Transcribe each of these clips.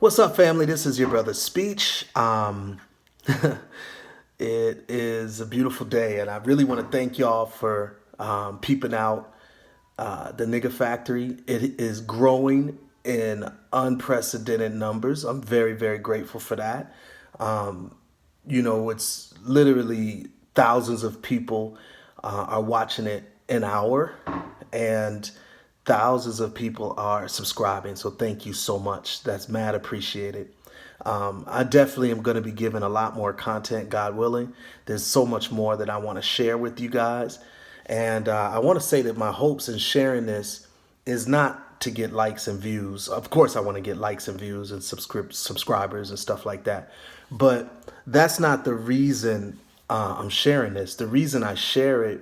What's up, family? This is your brother Speech. It is a beautiful day, and I really want to thank y'all for peeping out the Nigga Factory. It is growing in unprecedented numbers. I'm very, very grateful for that. It's literally thousands of people are watching it an hour, and thousands of people are subscribing. So thank you so much. That's mad appreciated. I definitely am going to be giving a lot more content, God willing. There's so much more that I want to share with you guys. And I want to say that my hopes in sharing this is not to get likes and views. Of course, I want to get likes and views and subscribers and stuff like that. But that's not the reason I'm sharing this. The reason I share it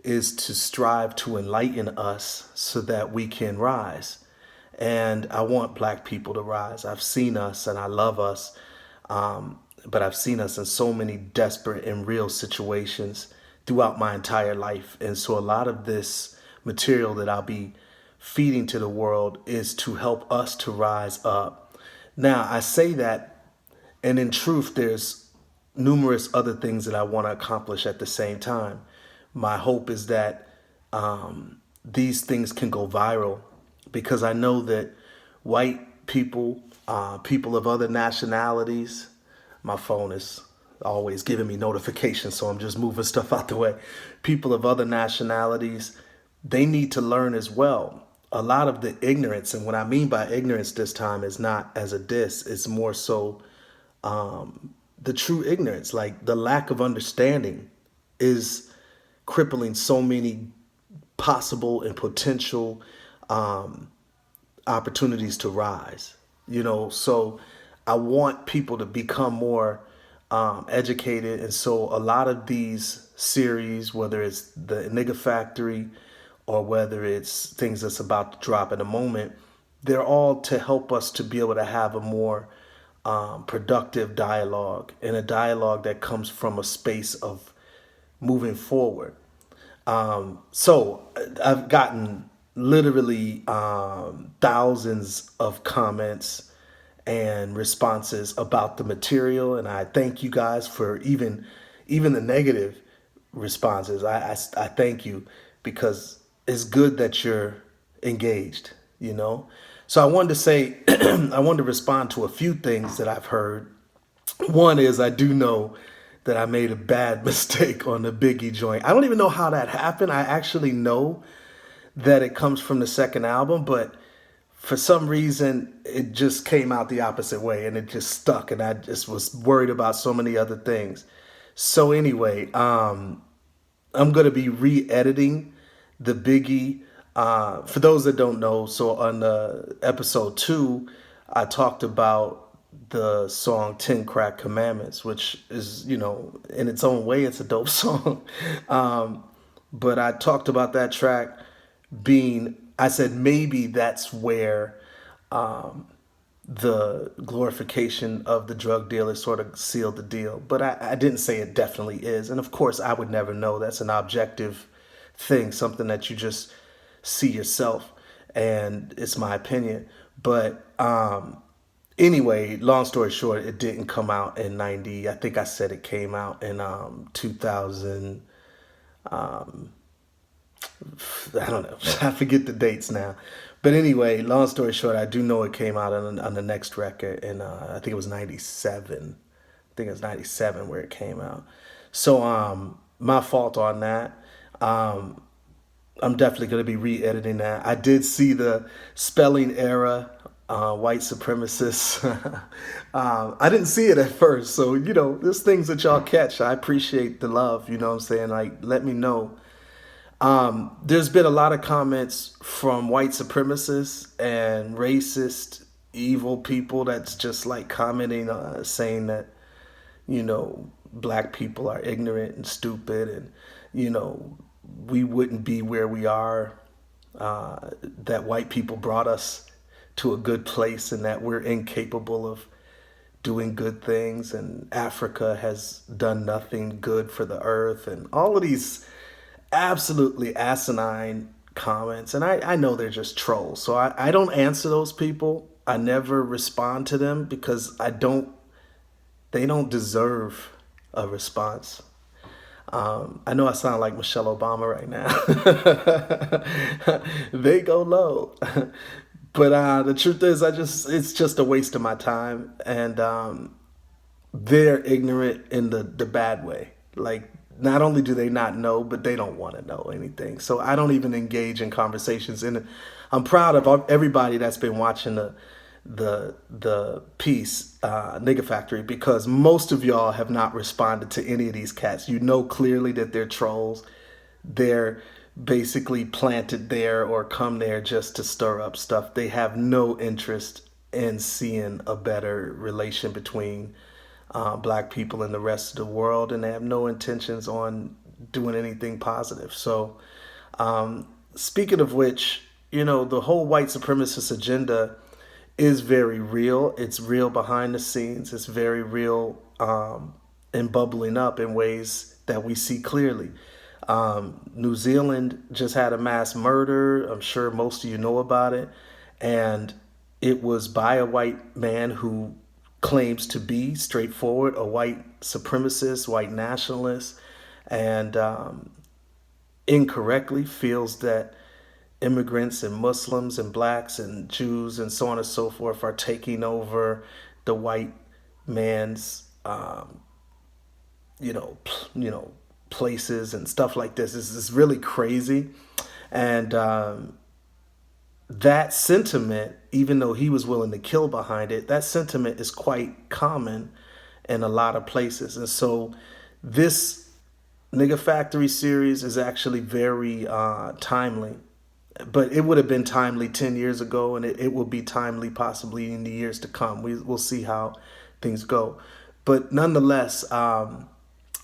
is to strive to enlighten us so that we can rise. And I want black people to rise. I've seen us and I love us, but I've seen us in so many desperate and real situations throughout my entire life. And so a lot of this material that I'll be feeding to the world is to help us to rise up. Now, I say that, and in truth, there's numerous other things that I want to accomplish at the same time. My hope is that these things can go viral, because I know that white people, people of other nationalities, my phone is always giving me notifications, so I'm just moving stuff out the way. People of other nationalities, they need to learn as well. A lot of the ignorance, and what I mean by ignorance this time is not as a diss, it's more so the true ignorance, like the lack of understanding is crippling so many possible and potential opportunities to rise. So I want people to become more educated. And so a lot of these series, whether it's the Nigga Factory or whether it's things that's about to drop in a moment, they're all to help us to be able to have a more productive dialogue, and a dialogue that comes from a space of moving forward. So I've gotten literally thousands of comments and responses about the material, and I thank you guys for even the negative responses. I thank you, because it's good that you're engaged. So I wanted to say I wanted to respond to a few things that I've heard. One is, I do know that I made a bad mistake on the Biggie joint. I don't even know how that happened. I actually know that it comes from the second album, but for some reason it just came out the opposite way and it just stuck, and I just was worried about so many other things. So anyway, I'm going to be re-editing the Biggie. For those that don't know, so on episode 2, I talked about the song 10 Crack Commandments, which is, in its own way, it's a dope song. But I talked about that track I said maybe that's where the glorification of the drug dealer sort of sealed the deal. But I didn't say it definitely is. And of course, I would never know. That's an objective thing, something that you just see yourself, and it's my opinion. But anyway, long story short, it didn't come out in 90. I think I said it came out in 2000. I don't know. I forget the dates now. But anyway, long story short, I do know it came out on the next record, and I think it was 97. I think it was 97 where it came out. So my fault on that. I'm definitely going to be re-editing that. I did see the spelling error, white supremacists. I didn't see it at first. So, there's things that y'all catch. I appreciate the love, you know what I'm saying? Like, let me know. There's been a lot of comments from white supremacists and racist, evil people that's just like commenting, saying that, black people are ignorant and stupid, and, we wouldn't be where we are, that white people brought us to a good place, and that we're incapable of doing good things, and Africa has done nothing good for the earth, and all of these absolutely asinine comments. And I know they're just trolls, so I don't answer those people. I never respond to them because they don't deserve a response. I know I sound like Michelle Obama right now. They go low. But the truth is, it's just a waste of my time. And they're ignorant in the bad way. Like, not only do they not know, but they don't want to know anything. So I don't even engage in conversations. And I'm proud of everybody that's been watching the piece, Nigga Factory, because most of y'all have not responded to any of these cats. You know clearly that they're trolls. They're basically planted there or come there just to stir up stuff. They have no interest in seeing a better relation between black people and the rest of the world, and they have no intentions on doing anything positive. So, speaking of which, the whole white supremacist agenda is very real. It's real behind the scenes. It's very real and bubbling up in ways that we see clearly. New Zealand just had a mass murder. I'm sure most of you know about it. And it was by a white man who claims to be straightforward, a white supremacist, white nationalist, and incorrectly feels that immigrants and Muslims and blacks and Jews and so on and so forth are taking over the white man's, places and stuff like this. This is really crazy. And that sentiment, even though he was willing to kill behind it, that sentiment is quite common in a lot of places. And so this Nigga Factory series is actually very timely. But it would have been timely 10 years ago, and it will be timely possibly in the years to come. We'll see how things go. But nonetheless,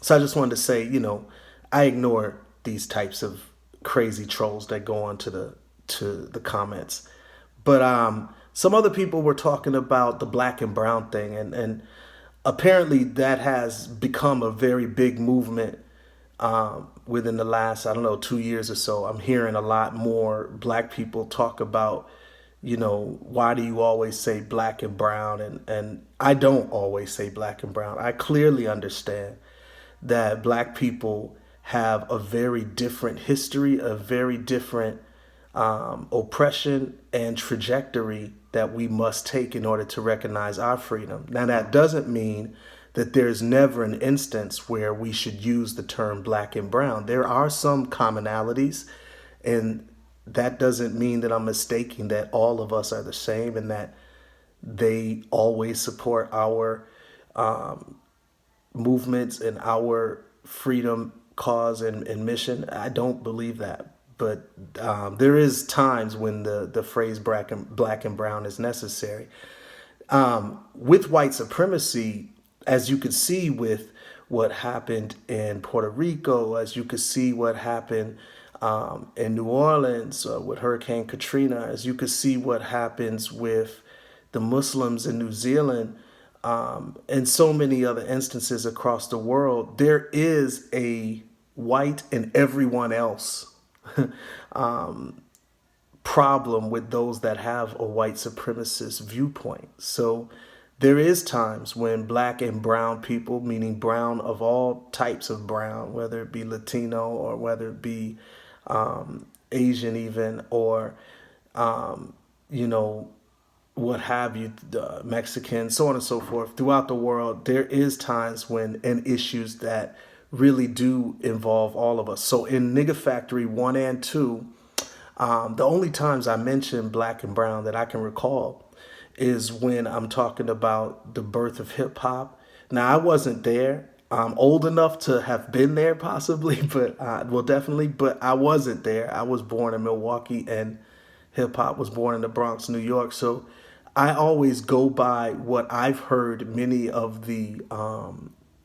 so I just wanted to say, I ignore these types of crazy trolls that go on to the comments. But some other people were talking about the black and brown thing, and apparently that has become a very big movement within the last, I don't know, 2 years or so. I'm hearing a lot more black people talk about, why do you always say black and brown? And I don't always say black and brown. I clearly understand that black people have a very different history, a very different oppression and trajectory that we must take in order to recognize our freedom. Now, that doesn't mean that there's never an instance where we should use the term black and brown. There are some commonalities, and that doesn't mean that I'm mistaking that all of us are the same and that they always support our movements and our freedom cause and mission. I don't believe that. But there is times when the phrase black and brown is necessary. With white supremacy, as you could see with what happened in Puerto Rico, as you could see what happened in New Orleans with Hurricane Katrina, as you could see what happens with the Muslims in New Zealand, and so many other instances across the world, there is a white and everyone else problem with those that have a white supremacist viewpoint. So there is times when black and brown people, meaning brown of all types of brown, whether it be Latino or whether it be Asian even, or, what have you, Mexican, so on and so forth, throughout the world, there is times when, and issues that really do involve all of us. So in Nigga Factory 1 and 2, the only times I mention black and brown that I can recall is when I'm talking about the birth of hip hop. Now, I wasn't there. I'm old enough to have been there possibly, but definitely, but I wasn't there. I was born in Milwaukee and hip hop was born in the Bronx, New York. So I always go by what I've heard many of the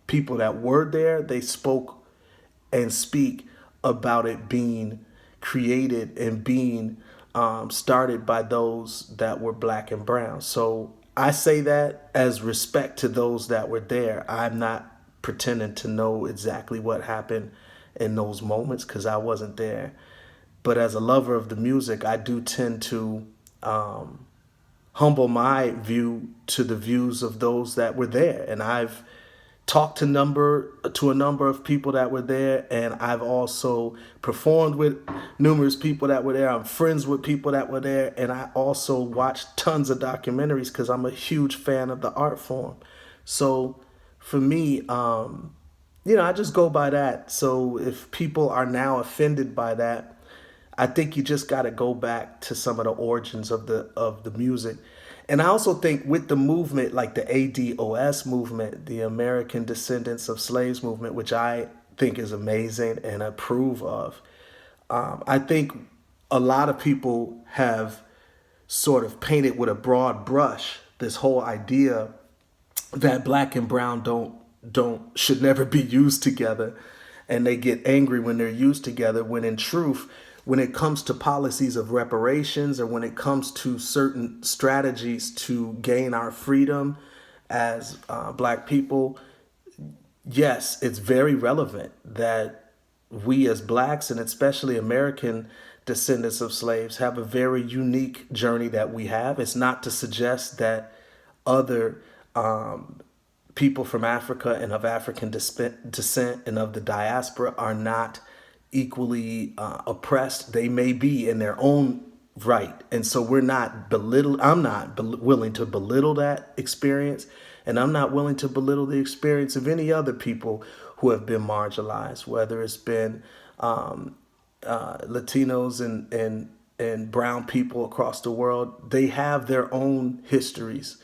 people that were there. They spoke and speak about it being created and being started by those that were black and brown. So I say that as respect to those that were there. I'm not pretending to know exactly what happened in those moments because I wasn't there. But as a lover of the music, I do tend to humble my view to the views of those that were there. And I've talked to a number of people that were there, and I've also performed with numerous people that were there. I'm friends with people that were there, and I also watched tons of documentaries because I'm a huge fan of the art form. So for me, I just go by that. So if people are now offended by that, I think you just got to go back to some of the origins of the music. And I also think with the movement, like the ADOS movement, the American Descendants of Slaves movement, which I think is amazing and approve of, I think a lot of people have sort of painted with a broad brush this whole idea that black and brown don't should never be used together, and they get angry when they're used together, when in truth, when it comes to policies of reparations, or when it comes to certain strategies to gain our freedom as black people, yes, it's very relevant that we as blacks, and especially American descendants of slaves, have a very unique journey that we have. It's not to suggest that other people from Africa and of African descent and of the diaspora are not equally oppressed. They may be in their own right. And so I'm not willing to belittle that experience. And I'm not willing to belittle the experience of any other people who have been marginalized, whether it's been Latinos and brown people across the world. They have their own histories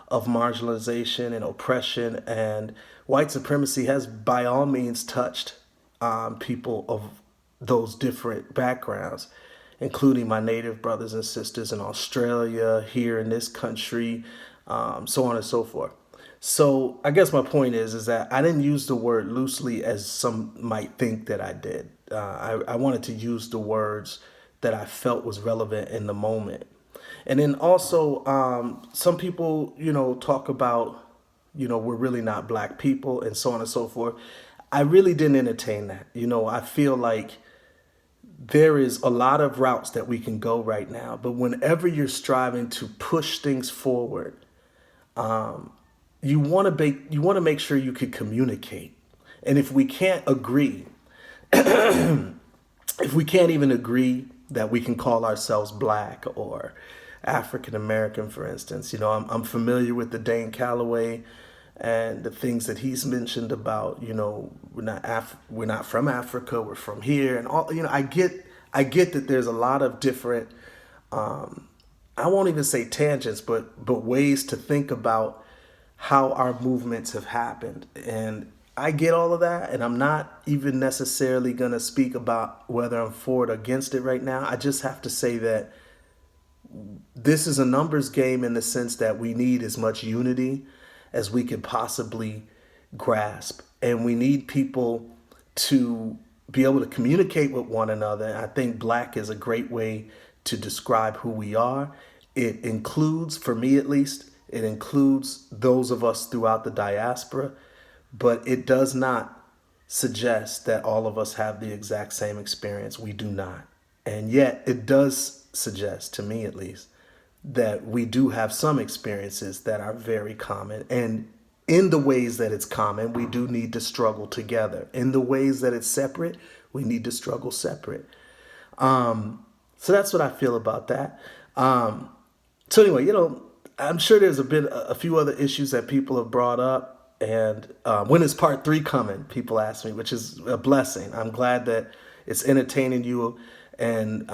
of marginalization and oppression, and white supremacy has by all means touched people of those different backgrounds, including my native brothers and sisters in Australia, here in this country, so on and so forth. So I guess my point is that I didn't use the word loosely as some might think that I did. I wanted to use the words that I felt was relevant in the moment. And then also, some people, talk about, we're really not black people and so on and so forth. I really didn't entertain that. I feel like there is a lot of routes that we can go right now, but whenever you're striving to push things forward, you want to make sure you can communicate. And if we can't agree, if we can't even agree that we can call ourselves black or African American, for instance, I'm familiar with the Dane Calloway and the things that he's mentioned about, we're not from Africa, we're from here, and all. I get that there's a lot of different, I won't even say tangents, but ways to think about how our movements have happened. And I get all of that, and I'm not even necessarily going to speak about whether I'm for it or against it right now. I just have to say that this is a numbers game, in the sense that we need as much unity as we could possibly grasp. And we need people to be able to communicate with one another. And I think black is a great way to describe who we are. It includes, for me at least, it includes those of us throughout the diaspora, but it does not suggest that all of us have the exact same experience. We do not. And yet it does suggest, to me at least, that we do have some experiences that are very common. And in the ways that it's common, we do need to struggle together. In the ways that it's separate, we need to struggle separate. So that's what I feel about that. So anyway, I'm sure there's a few other issues that people have brought up. And when is part 3 coming? People ask me, which is a blessing. I'm glad that it's entertaining you and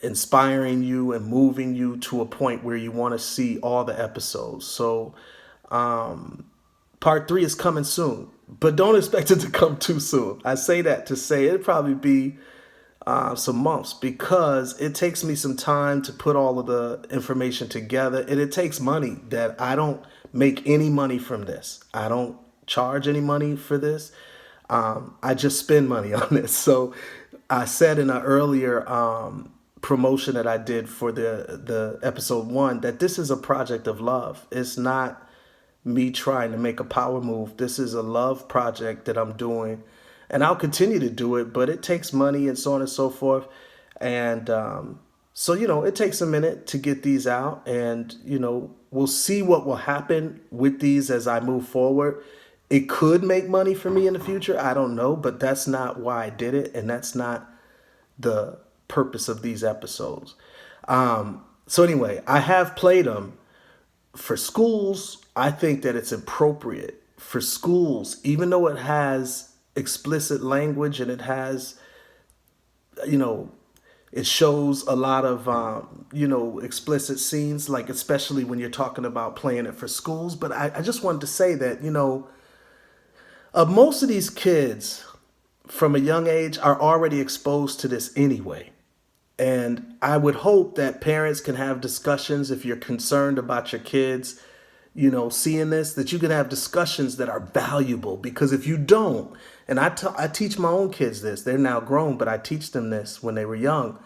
inspiring you and moving you to a point where you want to see all the episodes. So part 3 is coming soon, but don't expect it to come too soon. I say that to say it'll probably be some months, because it takes me some time to put all of the information together, and it takes money. That I don't make any money from this. I don't charge any money for this. I just spend money on this. So I said in an earlier promotion that I did for the episode 1 that this is a project of love. It's not me trying to make a power move. This is a love project that I'm doing, and I'll continue to do it, but it takes money and so on and so forth. And So, it takes a minute to get these out, and, we'll see what will happen with these as I move forward. It could make money for me in the future. I don't know, but that's not why I did it, and that's not the purpose of these episodes. So anyway, I have played them for schools. I think that it's appropriate for schools, even though it has explicit language and it has, you know, it shows a lot of, explicit scenes, like especially when you're talking about playing it for schools. But I just wanted to say that, most of these kids from a young age are already exposed to this anyway. And I would hope that parents can have discussions if you're concerned about your kids, seeing this, that you can have discussions that are valuable. Because if you don't, and I teach my own kids this, they're now grown, but I teach them this when they were young,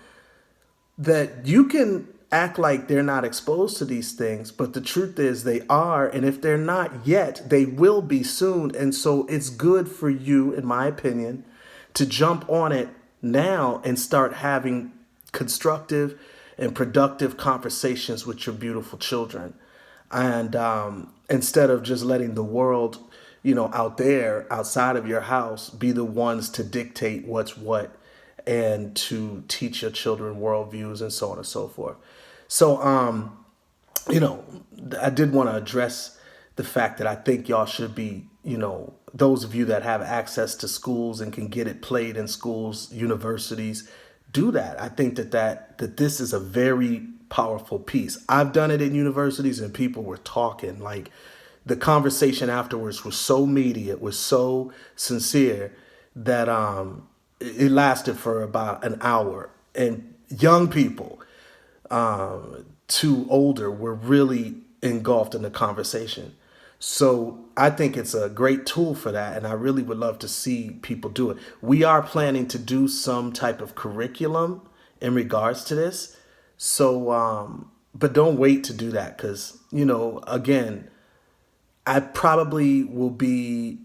that you can act like they're not exposed to these things, but the truth is they are. And if they're not yet, they will be soon. And so it's good for you, in my opinion, to jump on it now and start having constructive and productive conversations with your beautiful children. And instead of just letting the world, out there, outside of your house, be the ones to dictate what's what and to teach your children worldviews and so on and so forth. So, I did want to address the fact that I think y'all should be, those of you that have access to schools and can get it played in schools, universities, do that. I think that this is a very powerful piece. I've done it in universities and people were talking, like the conversation afterwards was so meaty, it was so sincere that it lasted for about an hour. And young people to older were really engulfed in the conversation. So I think it's a great tool for that, and I really would love to see people do it. We are planning to do some type of curriculum in regards to this. So, but don't wait to do that because, again, I probably will be,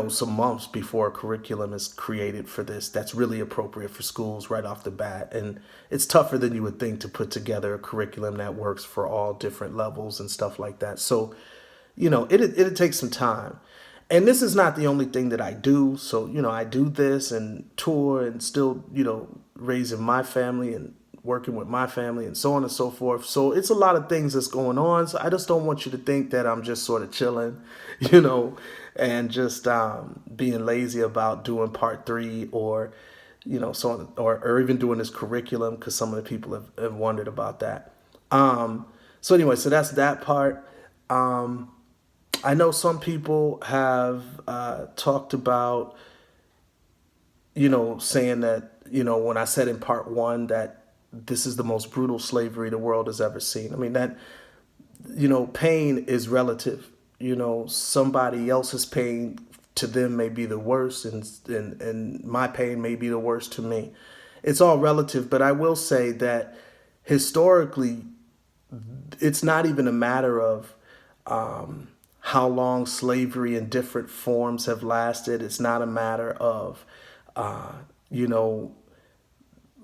some months before a curriculum is created for this that's really appropriate for schools right off the bat. And it's tougher than you would think to put together a curriculum that works for all different levels and stuff like that. So, it'd take some time. And this is not the only thing that I do. So, I do this and tour and still, raising my family and working with my family and so on and so forth. So it's a lot of things that's going on. So I just don't want you to think that I'm just sort of chilling, and just being lazy about doing part 3 or, so on, or even doing this curriculum, because some of the people have wondered about that. So anyway, so that's that part. I know some people have talked about, saying that, when I said in part 1 that this is the most brutal slavery the world has ever seen. I mean, that, pain is relative. Somebody else's pain to them may be the worst, and my pain may be the worst to me. It's all relative, but I will say that historically, it's not even a matter of how long slavery in different forms have lasted. It's not a matter of,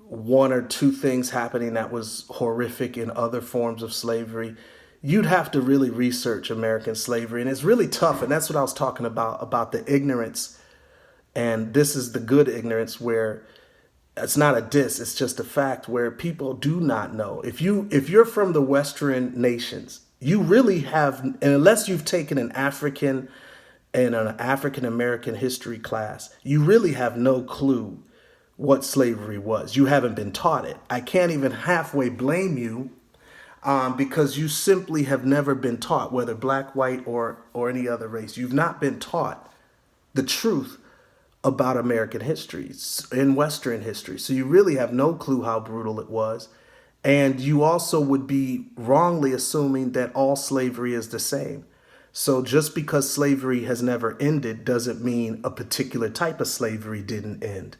one or two things happening that was horrific in other forms of slavery. You'd have to really research American slavery. And it's really tough. And that's what I was talking about the ignorance. And this is the good ignorance where it's not a diss, it's just a fact where people do not know. If you're from the Western nations, you really have, and unless you've taken an African and an African American history class, you really have no clue what slavery was. You haven't been taught it. I can't even halfway blame you because you simply have never been taught, whether black, white, or any other race. You've not been taught the truth about American history and Western history. So you really have no clue how brutal it was. And you also would be wrongly assuming that all slavery is the same. So just because slavery has never ended doesn't mean a particular type of slavery didn't end.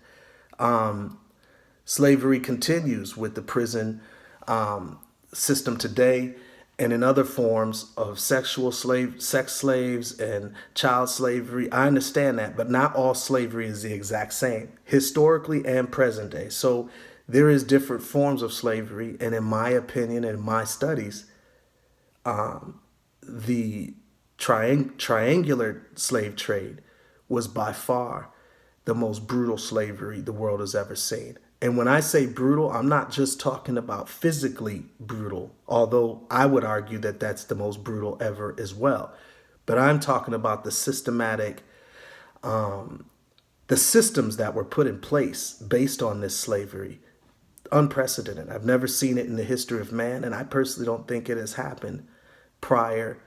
Slavery continues with the prison system today and in other forms of sex slaves and child slavery. I understand that, but not all slavery is the exact same, historically and present day. So there is different forms of slavery, and in my opinion and my studies, the triangular slave trade was by far the most brutal slavery the world has ever seen. And when I say brutal, I'm not just talking about physically brutal, although I would argue that that's the most brutal ever as well. But I'm talking about the the systems that were put in place based on this slavery. Unprecedented. I've never seen it in the history of man, and I personally don't think it has happened prior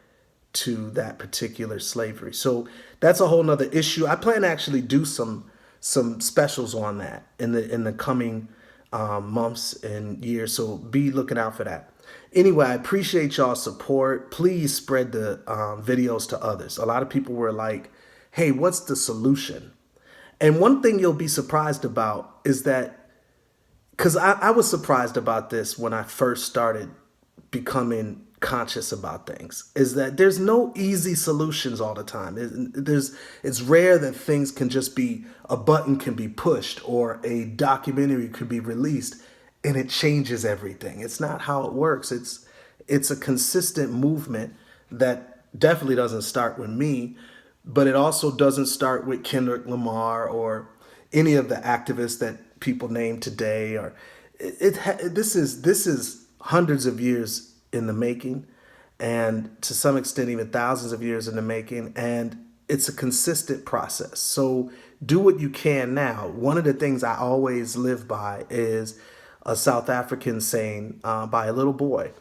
to that particular slavery. So that's a whole nother issue. I plan to actually do some specials on that in the coming months and years. So be looking out for that. Anyway, I appreciate y'all's support. Please spread the videos to others. A lot of people were like, "Hey, what's the solution?" And one thing you'll be surprised about is that, because I was surprised about this when I first started becoming conscious about things, is that there's no easy solutions all the time. It's rare that things can just be, a button can be pushed or a documentary could be released and it changes everything. It's not how it works. It's a consistent movement that definitely doesn't start with me, but it also doesn't start with Kendrick Lamar or any of the activists that people name today. Or this is hundreds of years in the making, and to some extent even thousands of years in the making, and it's a consistent process. So do what you can now. One of the things I always live by is a South African saying by a little boy.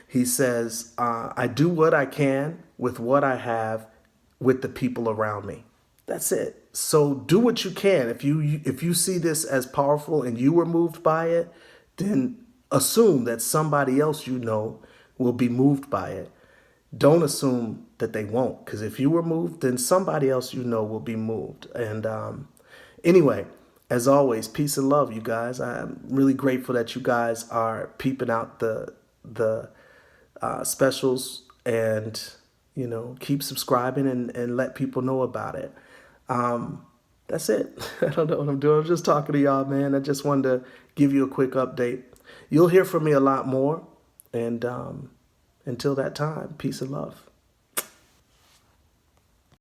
He says, I do what I can with what I have with the people around me. That's it. So do what you can. If you see this as powerful and you were moved by it, then assume that somebody else you know will be moved by it. Don't assume that they won't, because if you were moved, then somebody else you know will be moved. And anyway, as always, peace and love, you guys. I'm really grateful that you guys are peeping out the specials, and keep subscribing and let people know about it. That's it. I don't know what I'm doing. I'm just talking to y'all, man. I just wanted to give you a quick update. You'll hear from me a lot more. And until that time, peace and love.